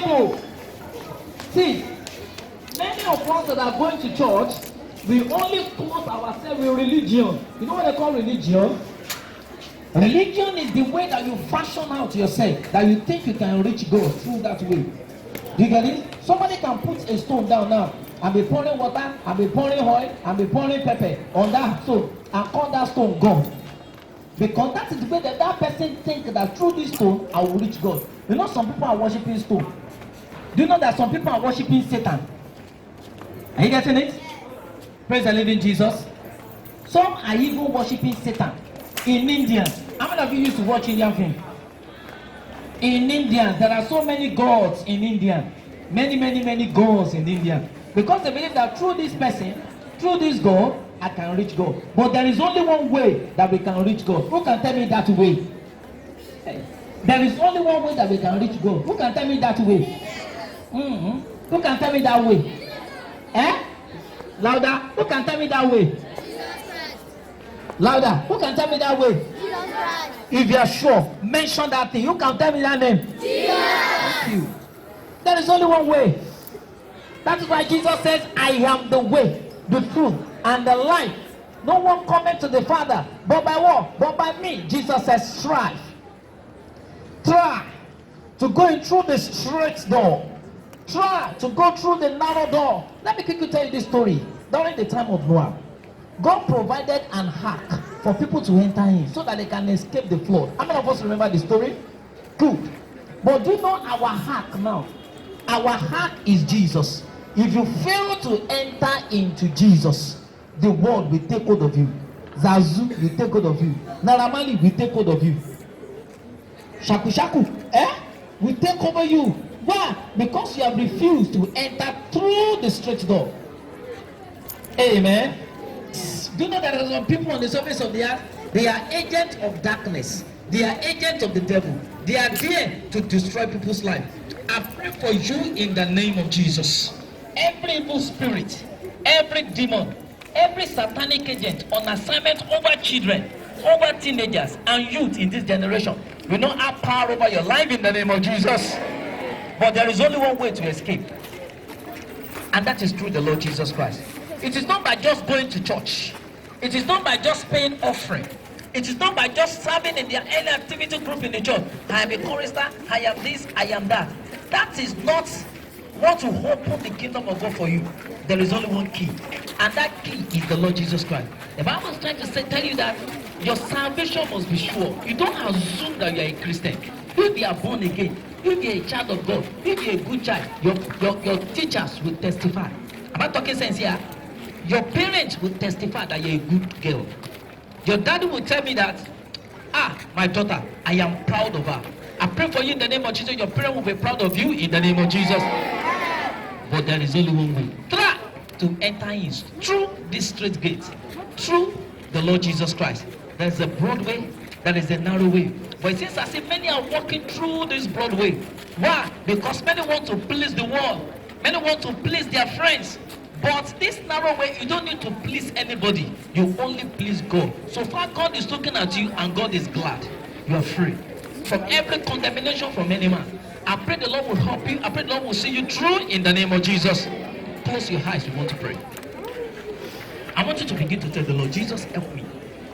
trouble. See, many of us that are going to church, we only close ourselves with religion. You know what they call religion? Religion is the way that you fashion out yourself, that you think you can reach God through that way. Do you get it? Somebody can put a stone down now and be pouring water, and be pouring oil, and be pouring pepper on that stone, and call that stone God. Because that is the way that that person thinks that through this stone I will reach God. You know, some people are worshiping stone. Do you know that some people are worshiping Satan? Are you getting it? Praise the living Jesus. Some are even worshiping Satan. In India, how many of you used to watch Indian film? In India, there are so many gods in India. Many gods in India. Because they believe that through this person, through this God, I can reach God. But there is only one way that we can reach God. Who can tell me that way? There is only one way that we can reach God. Who can tell me that way? Who can tell me that way? Louder. Who can tell me that way? Louder. Who can tell me that way? If you are sure, mention that thing. Who can tell me that name? Thank you. There is only one way. That is why Jesus says, I am the way, the truth, and the life. No one cometh to the Father, but by what? But by me. Jesus says, strive. Try to go in through the straight door. Try to go through the narrow door. Let me quickly tell you this story. During the time of Noah, God provided an ark for people to enter in so that they can escape the flood. How many of us remember the story? Good. But do you know our ark now? Our ark is Jesus. If you fail to enter into Jesus, the world will take hold of you. Zazu will take hold of you. Naramali will take hold of you. Shaku Shaku, will take over you. Why? Because you have refused to enter through the straight door. Amen. Do you know that there are some people on the surface of the earth? They are agents of darkness. They are agents of the devil. They are there to destroy people's life. I pray for you in the name of Jesus. Every evil spirit, every demon, every satanic agent on assignment over children, over teenagers and youth in this generation will not have power over your life in the name of Jesus. But there is only one way to escape, and that is through the Lord Jesus Christ. It is not by just going to church. It is not by just paying offering. It is not by just serving in their early activity group in the church. I am a chorister, I am this, I am that. That is not what will open the kingdom of God for you. There is only one key, and that key is the Lord Jesus Christ. The Bible is trying to tell you that your salvation must be sure. You don't assume that you are a Christian. If you are born again, if you are a child of God, if you are a good child, your teachers will testify. Am I talking sense here? Your parents will testify that you're a good girl. Your daddy will tell me that, my daughter, I am proud of her. I pray for you in the name of Jesus. Your parents will be proud of you in the name of Jesus. But there is only one way. Try to enter in through this straight gate, through the Lord Jesus Christ. There is a broad way, there is a narrow way. But it seems as if many are walking through this broad way. Why? Because many want to please the world. Many want to please their friends. But this narrow way, you don't need to please anybody. You only please God. So far, God is looking at you and God is glad. You are free from every condemnation from any man. I pray the Lord will help you. I pray the Lord will see you through in the name of Jesus. Close your eyes. We want to pray. I want you to begin to tell the Lord, Jesus, help me.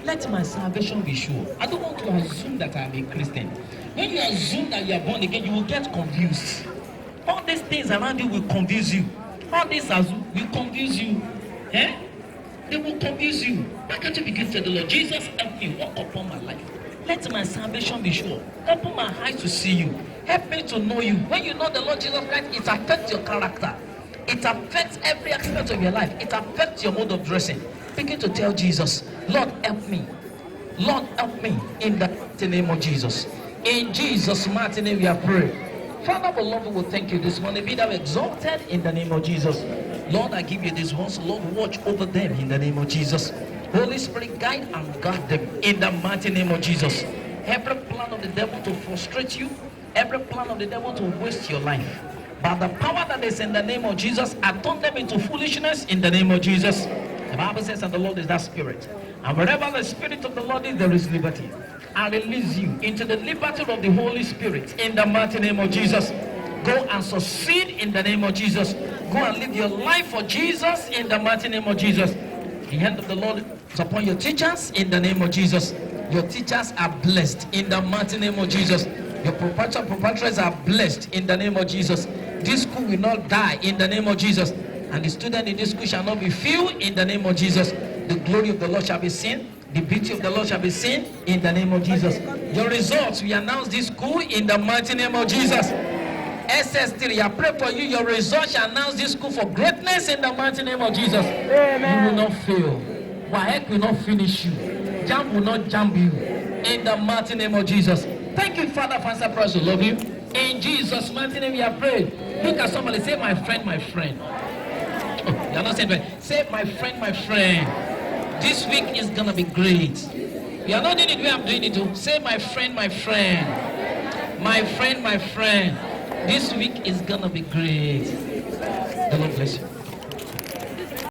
Let my salvation be sure. I don't want to assume that I am a Christian. When you assume that you are born again, you will get confused. All these things around you will confuse you. All these will confuse you. They will confuse you. Why can't you begin to tell the Lord, Jesus, help me walk upon my life. Let my salvation be sure. Open my eyes to see you. Help me to know you. When you know the Lord Jesus Christ, it affects your character. It affects every aspect of your life. It affects your mode of dressing. Begin to tell Jesus, Lord, help me. Lord, help me in the mighty name of Jesus. In Jesus' mighty name we are praying. Father, beloved, we will thank you this morning. Be thou exalted in the name of Jesus. Lord, I give you these ones. Lord, watch over them in the name of Jesus. Holy Spirit, guide and guard them in the mighty name of Jesus. Every plan of the devil to frustrate you, every plan of the devil to waste your life, by the power that is in the name of Jesus, I turn them into foolishness in the name of Jesus. The Bible says that the Lord is that Spirit. And wherever the Spirit of the Lord is, there is liberty. I release you into the liberty of the Holy Spirit in the mighty name of Jesus. Go and succeed in the name of Jesus. Go and live your life for Jesus in the mighty name of Jesus. The hand of the Lord is upon your teachers in the name of Jesus. Your teachers are blessed in the mighty name of Jesus. Your proprietors are blessed in the name of Jesus. This school will not die in the name of Jesus. And the student in this school shall not be few in the name of Jesus. The glory of the Lord shall be seen. The beauty of the Lord shall be seen in the name of Jesus. Your results, we announce this school in the mighty name of Jesus. SS3, I pray for you. Your results shall announce this school for greatness in the mighty name of Jesus. Amen. You will not fail. WAEC will not finish you. JAMB will not jump you. In the mighty name of Jesus. Thank you, Father, for answer prayers. We love you. In Jesus' mighty name, we have prayed. Look at somebody, say, my friend, my friend. Oh, you're not saying friend. Say, my friend, my friend. This week is going to be great. You are not doing it the way I'm doing it too. Say, my friend, my friend. My friend, my friend. This week is going to be great. The Lord bless you.